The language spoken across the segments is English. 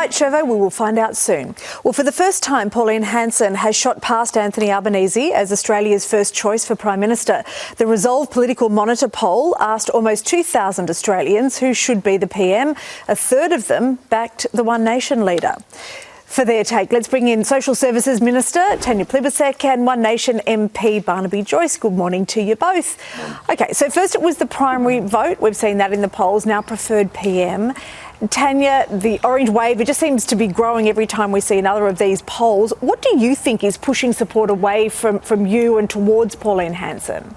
right, Trevor, we will find out soon. Well, for the first time, Pauline Hanson has shot past Anthony Albanese as Australia's first choice for Prime Minister. The Resolve Political Monitor poll asked almost 2,000 Australians who should be the PM. A third of them backed the One Nation leader. For their take, let's bring in Social Services Minister Tanya Plibersek and One Nation MP Barnaby. Joyce, good morning to you both. OK, so first it was the primary vote. We've seen that in the polls, now preferred PM. Tanya, the orange wave, it just seems to be growing every time we see another of these polls. What do you think is pushing support away from you and towards Pauline Hanson?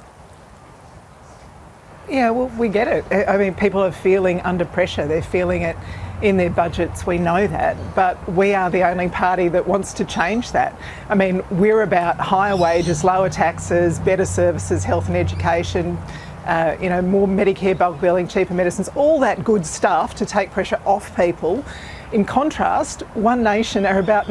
Yeah, well, we get it. I mean, people are feeling under pressure. They're feeling it in their budgets, we know that, but we are the only party that wants to change that. I mean, we're about higher wages, lower taxes, better services, health and education, more Medicare bulk billing, cheaper medicines, all that good stuff to take pressure off people. In contrast, One Nation are about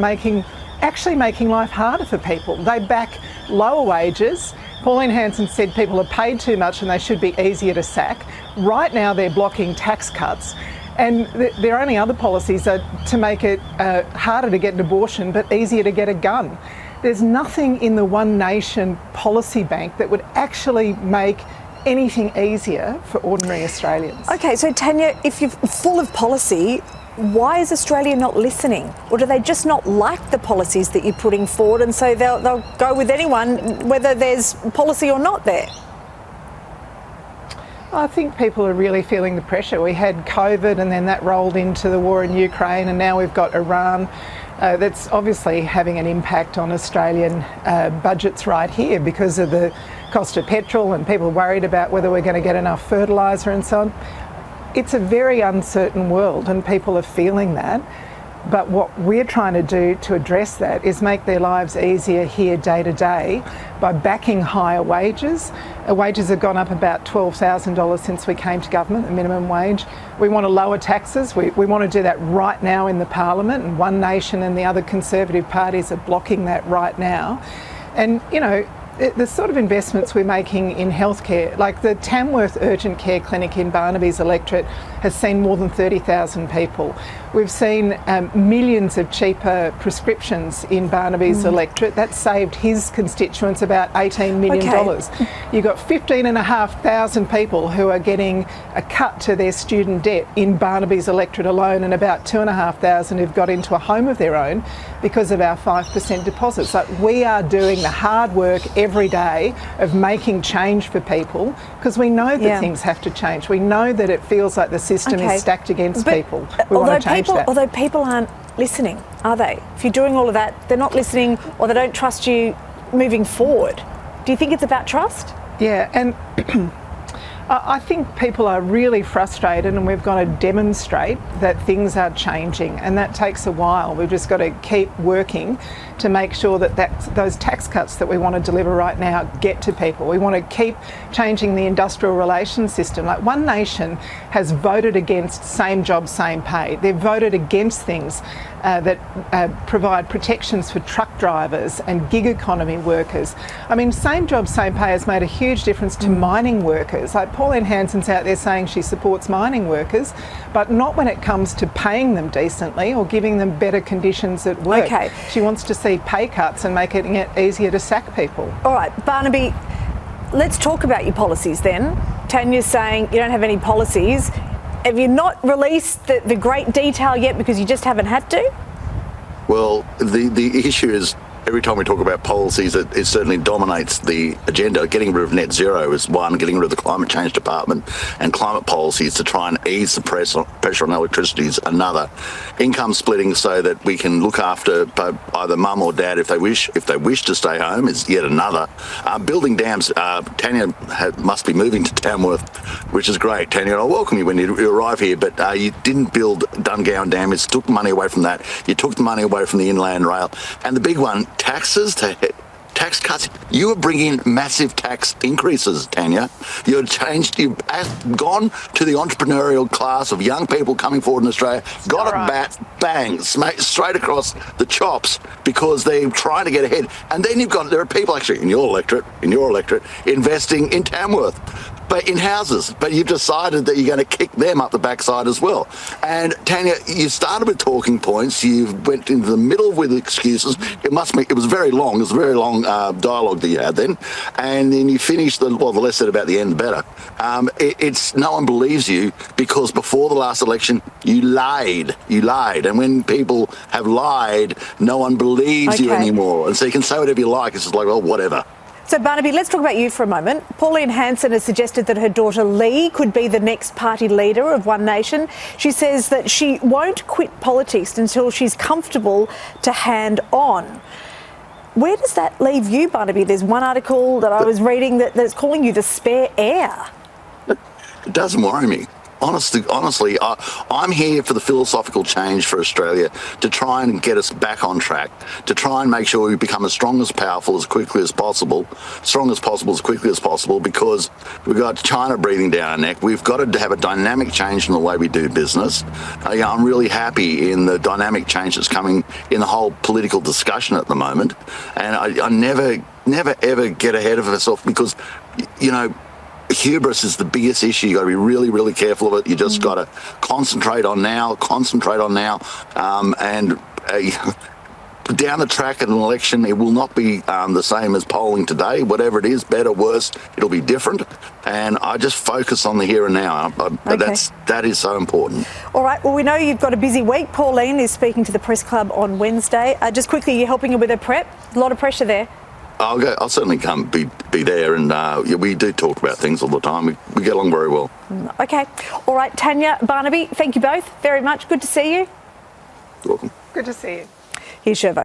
actually making life harder for people. They back lower wages. Pauline Hanson said people are paid too much and they should be easier to sack. Right now they're blocking tax cuts. And their only other policies are to make it harder to get an abortion but easier to get a gun. There's nothing in the One Nation policy bank that would actually make anything easier for ordinary Australians. OK, so Tanya, if you're full of policy, why is Australia not listening? Or do they just not like the policies that you're putting forward and so they'll go with anyone, whether there's policy or not there? I think people are really feeling the pressure. We had COVID and then that rolled into the war in Ukraine, and now we've got Iran. That's obviously having an impact on Australian budgets right here because of the cost of petrol, and people are worried about whether we're going to get enough fertiliser and so on. It's a very uncertain world and people are feeling that. But what we're trying to do to address that is make their lives easier here day to day by backing higher wages. Wages have gone up about $12,000 since we came to government, the minimum wage. We want to lower taxes. We want to do that right now in the Parliament, and One Nation and the other Conservative parties are blocking that right now. And, the sort of investments we're making in healthcare, like the Tamworth Urgent Care Clinic in Barnaby's electorate has seen more than 30,000 people. We've seen millions of cheaper prescriptions in Barnaby's electorate. That saved his constituents about $18 million. Okay. You've got 15,500 people who are getting a cut to their student debt in Barnaby's electorate alone, and about 2,500 who've got into a home of their own because of our 5% deposits. Like, we are doing the hard work every day of making change for people because we know that things have to change. We know that it feels like the system is stacked against people. We want to change that. Although people aren't listening, are they? If you're doing all of that, they're not listening or they don't trust you moving forward. Do you think it's about trust? Yeah, and I think people are really frustrated, and we've got to demonstrate that things are changing, and that takes a while. We've just got to keep working to make sure that those tax cuts that we want to deliver right now get to people. We want to keep changing the industrial relations system. Like, One Nation has voted against same job, same pay. They've voted against things that provide protections for truck drivers and gig economy workers. I mean, same job, same pay has made a huge difference to mining workers. Like, Pauline Hanson's out there saying she supports mining workers, but not when it comes to paying them decently or giving them better conditions at work. Okay. She wants to see pay cuts and making it easier to sack people. All right, Barnaby, let's talk about your policies then. Tanya's saying you don't have any policies. Have you not released the great detail yet because you just haven't had to? Well, the issue is, every time we talk about policies, it certainly dominates the agenda. Getting rid of net zero is one, getting rid of the climate change department and climate policies to try and ease the pressure on electricity is another. Income splitting so that we can look after either mum or dad if they wish to stay home is yet another. Building dams, Tanya must be moving to Tamworth, which is great, Tanya. I'll welcome you when you arrive here, but you didn't build Dungowan Dam. It took money away from that. You took the money away from the inland rail. And the big one, taxes, tax cuts. You are bringing massive tax increases, Tanya. You've gone to the entrepreneurial class of young people coming forward in Australia, got a bat, bang, straight across the chops because they're trying to get ahead. And then there are people actually in your electorate, investing in Tamworth. but in houses. But you've decided that you're going to kick them up the backside as well. And Tanya, you started with talking points. You went into the middle with excuses. It was very long. It was a very long dialogue that you had then. And then you finished the less said about the end, the better. It's no one believes you because before the last election, you lied. You lied. And when people have lied, no one believes you anymore. And so you can say whatever you like. It's just like, well, whatever. So, Barnaby, let's talk about you for a moment. Pauline Hanson has suggested that her daughter Lee could be the next party leader of One Nation. She says that she won't quit politics until she's comfortable to hand on. Where does that leave you, Barnaby? There's one article that I was reading that's calling you the spare heir. It doesn't worry me. Honestly, I'm here for the philosophical change for Australia to try and get us back on track, to try and make sure we become as strong as powerful as quickly as possible, as quickly as possible, because we've got China breathing down our neck. We've got to have a dynamic change in the way we do business. I'm really happy in the dynamic change that's coming in the whole political discussion at the moment. And I never, ever get ahead of myself because, hubris is the biggest issue. You've got to be really, really careful of it. You just got to concentrate on now, and down the track at an election, it will not be the same as polling today. Whatever it is, better, worse, it'll be different. And I just focus on the here and now. That is so important. All right. Well, we know you've got a busy week. Pauline is speaking to the press club on Wednesday. Just quickly, you're helping her with her prep. A lot of pressure there. I'll certainly come be there, and we do talk about things all the time. We get along very well. Okay. All right, Tanya, Barnaby, thank you both very much. Good to see you. You're welcome. Good to see you. Here's your vote.